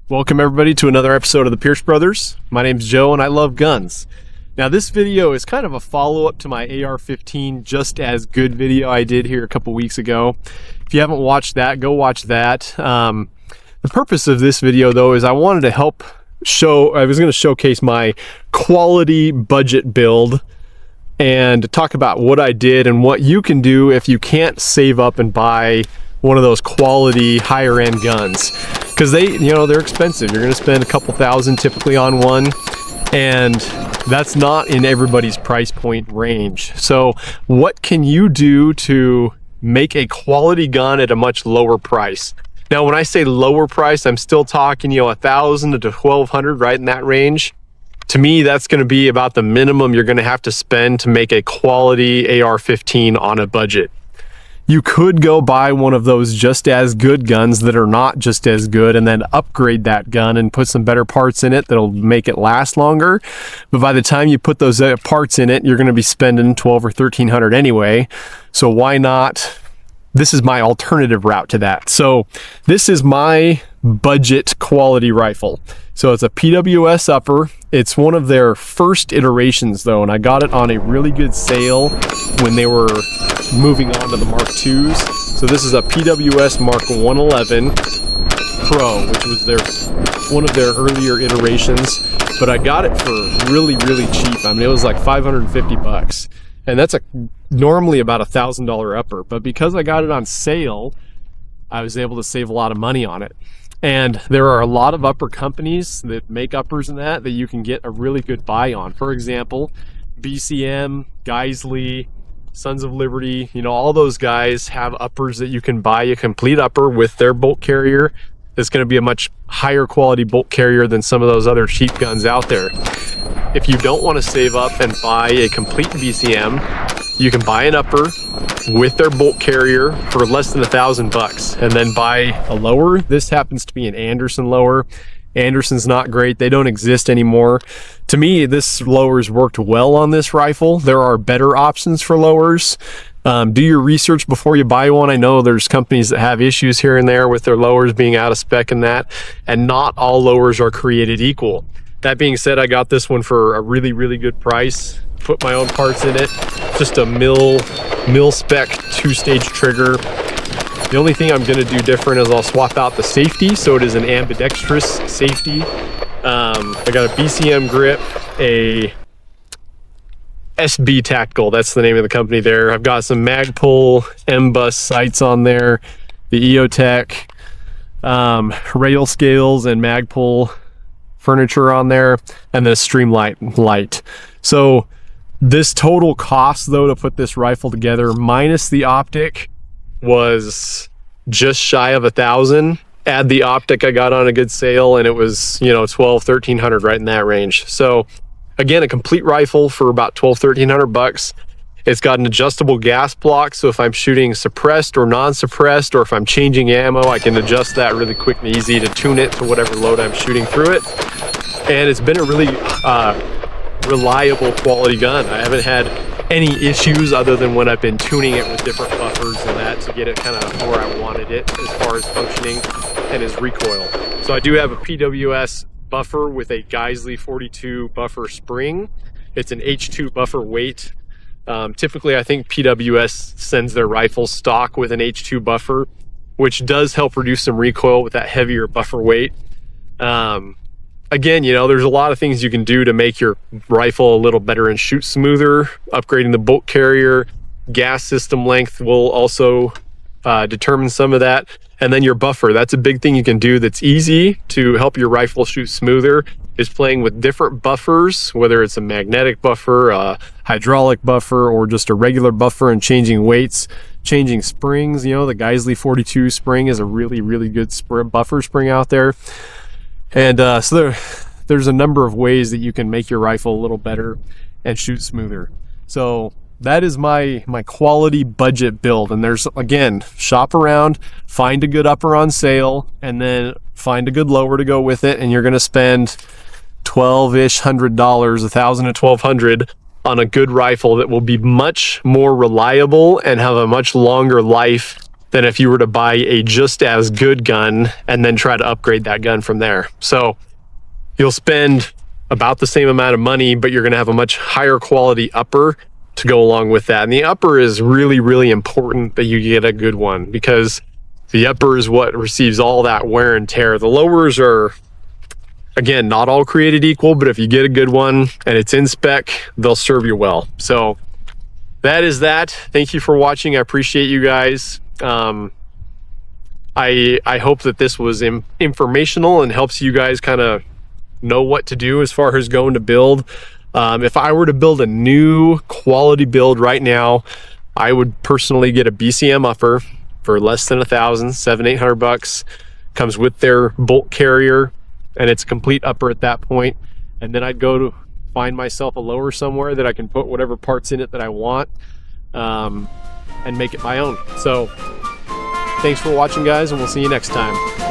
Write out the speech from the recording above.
Welcome everybody to another episode of the Pierce Brothers. My name's Joe and I love guns. Now this video is kind of a follow-up to my AR-15 Just As Good video I did here a couple weeks ago. If you haven't watched that, go watch that. The purpose of this video though is I wanted to I was going to showcase my quality budget build and talk about what I did and what you can do if you can't save up and buy one of those quality higher end guns, because they're expensive. You're going to spend a couple thousand typically on one, and that's not in everybody's price point range. So what can you do to make a quality gun at a much lower price? Now when I say lower price, I'm still talking $1,000 to $1,200, right in that range. To me, that's going to be about the minimum you're going to have to spend to make a quality AR-15 on a budget. You could go buy one of those Just As Good guns that are not just as good and then upgrade that gun and put some better parts in it that'll make it last longer. But by the time you put those parts in it, you're going to be spending $1,200 or $1,300 anyway. So why not? This is my alternative route to that. So this is my budget quality rifle. So it's a PWS upper. It's one of their first iterations though, and I got it on a really good sale when they were moving on to the Mark IIs. So this is a PWS Mark 111 Pro, which was one of their earlier iterations, but I got it for really cheap. I mean, it was like $550, and that's normally about $1,000 upper, but because I got it on sale, I was able to save a lot of money on it. And there are a lot of upper companies that make uppers and that you can get a really good buy on. For example, BCM, Geissele, Sons of Liberty, all those guys have uppers that you can buy a complete upper with their bolt carrier. It's going to be a much higher quality bolt carrier than some of those other cheap guns out there. If you don't want to save up and buy a complete BCM, you can buy an upper with their bolt carrier for less than $1,000 and then buy a lower. This happens to be an Anderson lower. Anderson's not great. They don't exist anymore. To me, this lower's worked well on this rifle. There are better options for lowers. Do your research before you buy one. I know there's companies that have issues here and there with their lowers being out of spec and that, and not all lowers are created equal. That being said, I got this one for a really good price. Put my own parts in it. Just a mil spec 2-stage trigger. The only thing I'm going to do different is I'll swap out the safety, so it is an ambidextrous safety. I got a BCM grip, a SB Tactical, that's the name of the company there. I've got some Magpul M-Bus sights on there, the EOTech rail scales and Magpul furniture on there, and then a Streamlight light. So this total cost though to put this rifle together minus the optic was just shy of $1,000. Add the optic, I got on a good sale and it was $1,200, $1,300, right in that range. So again, a complete rifle for about $1,200, $1,300. It's got an adjustable gas block, so if I'm shooting suppressed or non-suppressed, or if I'm changing ammo, I can adjust that really quick and easy to tune it to whatever load I'm shooting through it. And it's been a really reliable quality gun. I haven't had any issues other than when I've been tuning it with different buffers and that to get it kind of where I wanted it as far as functioning and as recoil. So I do have a PWS buffer with a Geissele 42 buffer spring. It's an H2 buffer weight. Typically I think PWS sends their rifles stock with an H2 buffer, which does help reduce some recoil with that heavier buffer weight. Again, there's a lot of things you can do to make your rifle a little better and shoot smoother. Upgrading the bolt carrier, gas system length will also determine some of that. And then your buffer, that's a big thing you can do that's easy to help your rifle shoot smoother, is playing with different buffers, whether it's a magnetic buffer, a hydraulic buffer, or just a regular buffer, and changing weights, changing springs. The Geissele 42 spring is a really good buffer spring out there. And so there's a number of ways that you can make your rifle a little better and shoot smoother. So that is my quality budget build. And there's, again, shop around, find a good upper on sale, and then find a good lower to go with it, and you're going to spend $1,200, $1,000 to $1,200 on a good rifle that will be much more reliable and have a much longer life than if you were to buy a just as good gun and then try to upgrade that gun from there. So you'll spend about the same amount of money, but you're going to have a much higher quality upper to go along with that. And the upper is really, really important that you get a good one, because the upper is what receives all that wear and tear. The lowers are, again, not all created equal, but if you get a good one and it's in spec, they'll serve you well. So that is that. Thank you for watching. I appreciate you guys. I hope that this was informational and helps you guys kind of know what to do as far as going to build. If I were to build a new quality build right now, I would personally get a BCM upper for less than $1,000, $700-800. Comes with their bolt carrier, and it's a complete upper at that point. And then I'd go to find myself a lower somewhere that I can put whatever parts in it that I want, and make it my own. So thanks for watching, guys, and we'll see you next time.